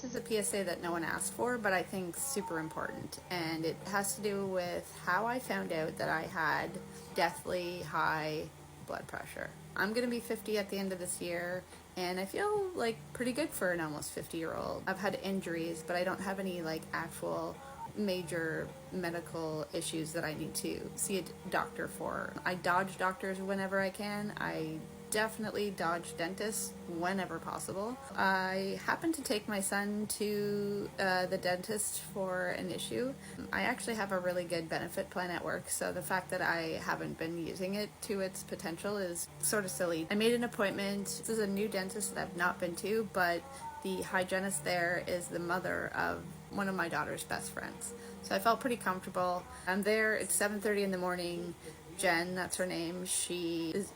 This is a PSA that no one asked for, but I think super important. And it has to do with how I found out that I had deathly high blood pressure. I'm going to be 50 at the end of this year, and I feel like pretty good for an almost 50-year-old. I've had injuries, but I don't have any like actual major medical issues that I need to see a doctor for. I dodge doctors whenever I can. I definitely dodge dentists whenever possible. I happened to take my son to the dentist for an issue. I actually have a really good benefit plan at work, so the fact that I haven't been using it to its potential is sort of silly. I made an appointment. This is a new dentist that I've not been to, but the hygienist there is the mother of one of my daughter's best friends. So I felt pretty comfortable. I'm there, it's 7:30 in the morning. Jen, that's her name, she is,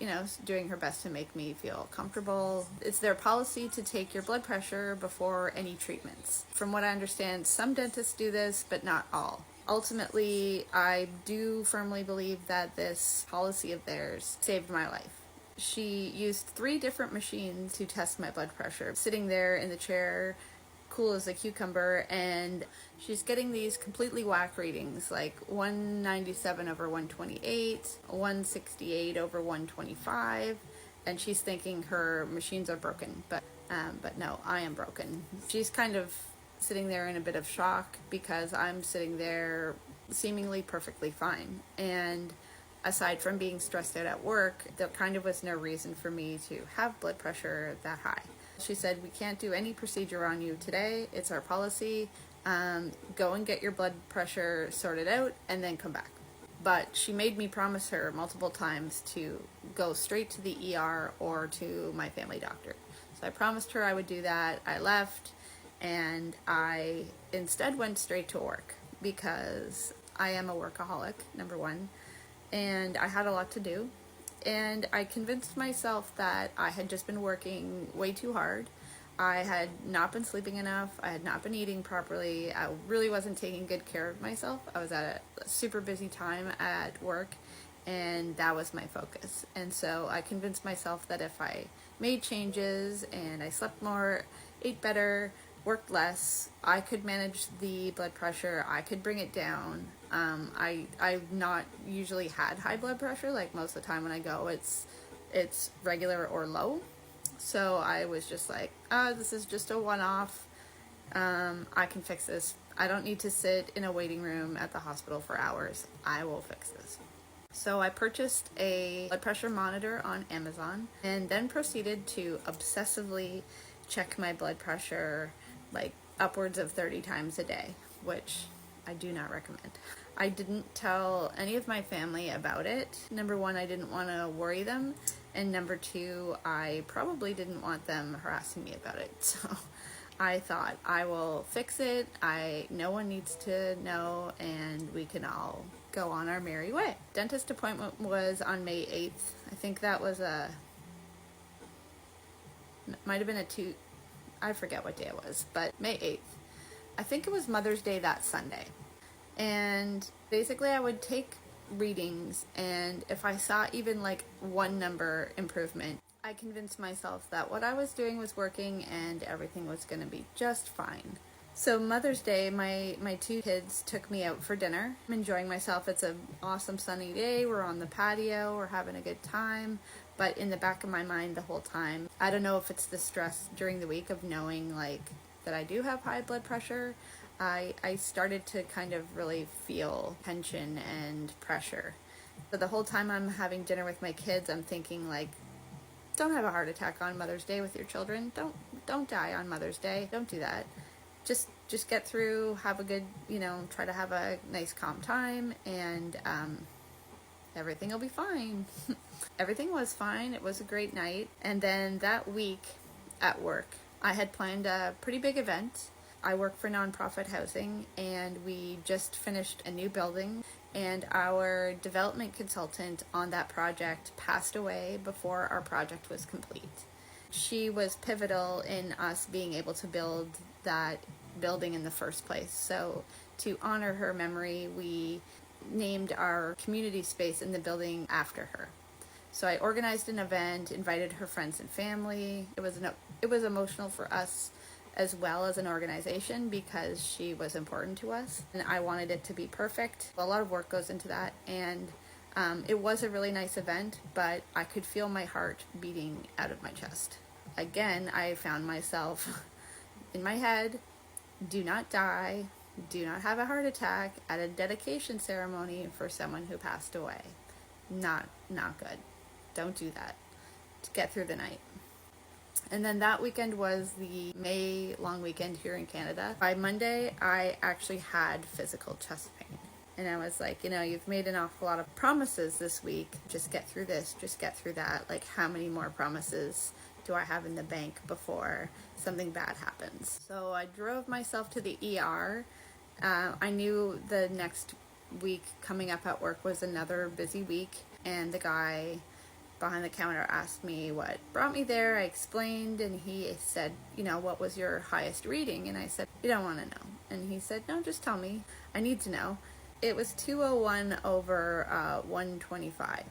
doing her best to make me feel comfortable. It's their policy to take your blood pressure before any treatments. From what I understand, some dentists do this, but not all. Ultimately, I do firmly believe that this policy of theirs saved my life. She used 3 different machines to test my blood pressure. Sitting there in the chair, cool as a cucumber, and she's getting these completely whack readings, like 197 over 128, 168 over 125, and she's thinking her machines are broken, but no, I am broken. She's kind of sitting there in a bit of shock because I'm sitting there seemingly perfectly fine, and aside from being stressed out at work, there kind of was no reason for me to have blood pressure that high. She said, "We can't do any procedure on you today. It's our policy. Go and get your blood pressure sorted out and then come back." But she made me promise her multiple times to go straight to the ER or to my family doctor. So I promised her I would do that. I left, and I instead went straight to work because I am a workaholic, number one, and I had a lot to do. And I convinced myself that I had just been working way too hard. I had not been sleeping enough. I had not been eating properly. I really wasn't taking good care of myself. I was at a super busy time at work, and that was my focus. And so I convinced myself that if I made changes and I slept more, ate better, worked less, I could manage the blood pressure, I could bring it down. I've not usually had high blood pressure. Like most of the time when I go, it's regular or low. So I was just like, this is just a one-off. I can fix this. I don't need to sit in a waiting room at the hospital for hours. I will fix this. So I purchased a blood pressure monitor on Amazon and then proceeded to obsessively check my blood pressure like upwards of 30 times a day, which I do not recommend. I didn't tell any of my family about it. Number one, I didn't want to worry them. And number two, I probably didn't want them harassing me about it. So I thought, I will fix it. No one needs to know, and we can all go on our merry way. Dentist appointment was on May 8th. I think that was might have been I forget what day it was, but May 8th. I think it was Mother's Day that Sunday. And basically I would take readings, and if I saw even like one number improvement, I convinced myself that what I was doing was working and everything was going to be just fine. So Mother's Day, my 2 kids took me out for dinner. I'm enjoying myself. It's an awesome sunny day. We're on the patio. We're having a good time. But in the back of my mind the whole time, I don't know if it's the stress during the week of knowing like that I do have high blood pressure. I started to kind of really feel tension and pressure. But the whole time I'm having dinner with my kids, I'm thinking like, don't have a heart attack on Mother's Day with your children. Don't die on Mother's Day. Don't do that. Just get through, have a good, try to have a nice calm time, and everything will be fine. Everything was fine. It was a great night. And then that week at work, I had planned a pretty big event. I work for nonprofit housing, and we just finished a new building, and our development consultant on that project passed away before our project was complete. She was pivotal in us being able to build that building in the first place. So to honor her memory, we named our community space in the building after her. So I organized an event, invited her friends and family. It was emotional for us as well as an organization because she was important to us and I wanted it to be perfect. A lot of work goes into that, and it was a really nice event, but I could feel my heart beating out of my chest. Again, I found myself in my head, do not die, do not have a heart attack at a dedication ceremony for someone who passed away. Not good. Don't do that. To get through the night. And then that weekend was the May long weekend here in Canada. By Monday, I actually had physical chest pain. And I was like, you've made an awful lot of promises this week. Just get through this, just get through that. Like, how many more promises do I have in the bank before something bad happens? So I drove myself to the ER. I knew the next week coming up at work was another busy week, and the guy behind the counter asked me what brought me there. I explained, and he said, what was your highest reading? And I said, you don't want to know. And he said, no, just tell me. I need to know. It was 201 over 125.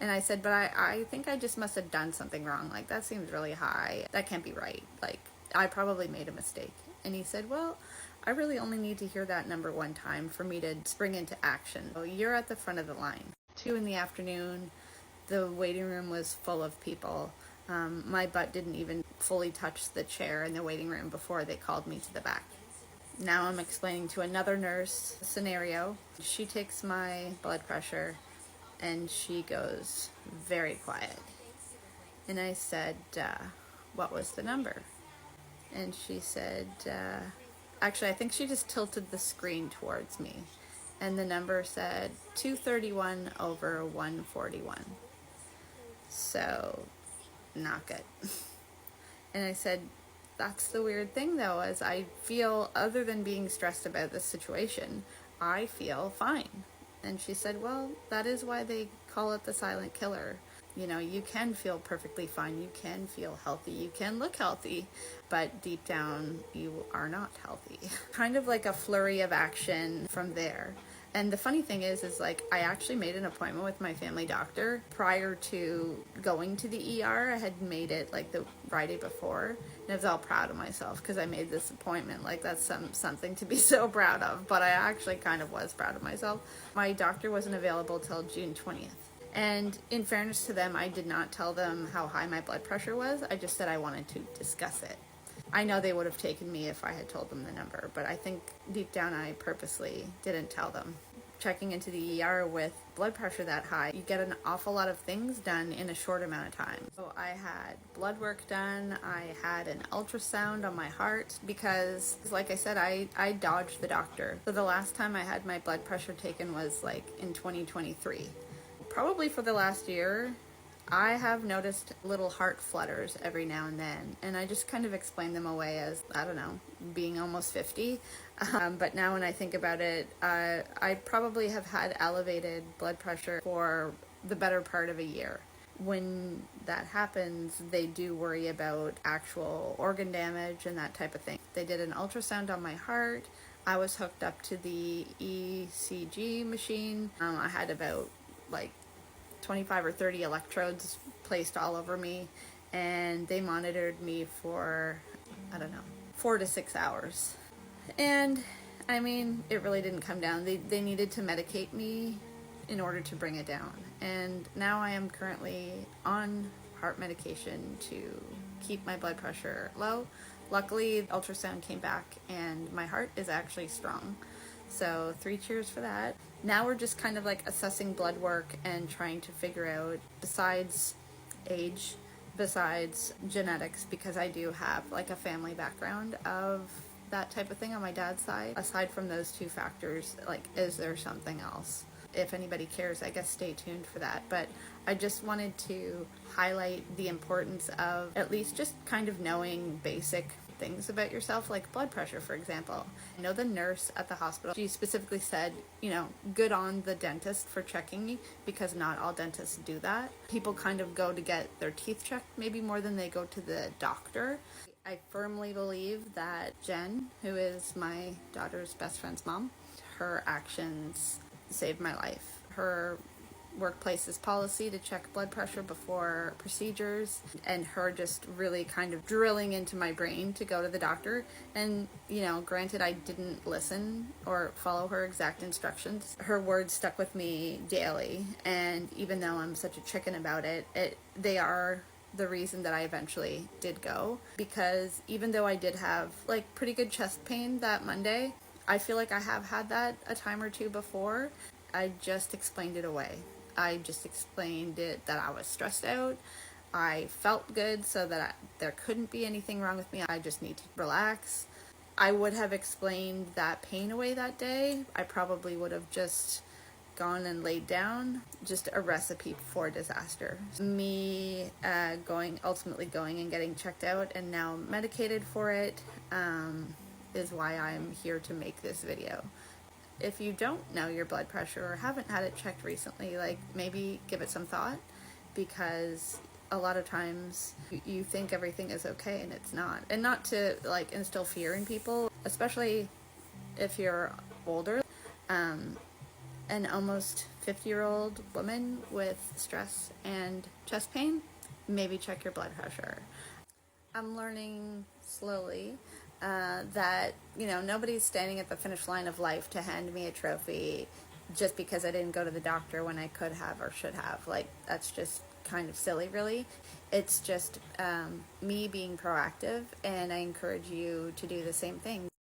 And I said, but I think I just must have done something wrong. Like, that seems really high. That can't be right. Like, I probably made a mistake. And he said, well, I really only need to hear that number one time for me to spring into action. So you're at the front of the line. 2 p.m, the waiting room was full of people. My butt didn't even fully touch the chair in the waiting room before they called me to the back. Now I'm explaining to another nurse a scenario. She takes my blood pressure and she goes very quiet. And I said, what was the number? And she said, actually, I think she just tilted the screen towards me. And the number said 231 over 141. So, not good. And I said, that's the weird thing though, as I feel, other than being stressed about this situation, I feel fine. And she said, well, that is why they call it the silent killer. You can feel perfectly fine, you can feel healthy, you can look healthy, but deep down, you are not healthy. Kind of like a flurry of action from there. And the funny thing is like, I actually made an appointment with my family doctor prior to going to the ER. I had made it like the Friday before, and I was all proud of myself because I made this appointment. Like, that's something to be so proud of, but I actually kind of was proud of myself. My doctor wasn't available till June 20th. And in fairness to them, I did not tell them how high my blood pressure was. I just said I wanted to discuss it. I know they would have taken me if I had told them the number, but I think deep down I purposely didn't tell them. Checking into the ER with blood pressure that high, you get an awful lot of things done in a short amount of time. So I had blood work done, I had an ultrasound on my heart because, like I said, I dodged the doctor. So the last time I had my blood pressure taken was like in 2023. Probably for the last year, I have noticed little heart flutters every now and then, and I just kind of explain them away as, I don't know, being almost 50. But now when I think about it, I probably have had elevated blood pressure for the better part of a year. When that happens, they do worry about actual organ damage and that type of thing. They did an ultrasound on my heart. I was hooked up to the ECG machine. I had about like 25 or 30 electrodes placed all over me, and they monitored me for, 4 to 6 hours. And I mean, it really didn't come down. They needed to medicate me in order to bring it down. And now I am currently on heart medication to keep my blood pressure low. Luckily, the ultrasound came back and my heart is actually strong. So 3 cheers for that. Now we're just kind of like assessing blood work and trying to figure out, besides age, besides genetics, because I do have like a family background of that type of thing on my dad's side. Aside from those 2 factors, like, is there something else? If anybody cares, I guess stay tuned for that. But I just wanted to highlight the importance of at least just kind of knowing basic things about yourself, like blood pressure, for example. I know the nurse at the hospital, she specifically said, good on the dentist for checking me, because not all dentists do that. People kind of go to get their teeth checked maybe more than they go to the doctor. I firmly believe that Jen, who is my daughter's best friend's mom, her actions saved my life. Her workplace's policy to check blood pressure before procedures, and her just really kind of drilling into my brain to go to the doctor. And, you know, granted, I didn't listen or follow her exact instructions. Her words stuck with me daily, and even though I'm such a chicken about it, they are the reason that I eventually did go, because even though I did have like pretty good chest pain that Monday, I feel like I have had that a time or two before. I just explained it away. I just explained it that I was stressed out. I felt good, so that there couldn't be anything wrong with me. I just need to relax. I would have explained that pain away that day. I probably would have just gone and laid down. Just a recipe for disaster. Me ultimately going and getting checked out and now medicated for it is why I'm here to make this video. If you don't know your blood pressure or haven't had it checked recently, like, maybe give it some thought, because a lot of times you think everything is okay and it's not. And not to like instill fear in people, especially if you're older. An almost 50-year-old woman with stress and chest pain, maybe check your blood pressure. I'm learning slowly that, you know, nobody's standing at the finish line of life to hand me a trophy just because I didn't go to the doctor when I could have or should have. Like, that's just kind of silly, really. It's just me being proactive, and I encourage you to do the same thing.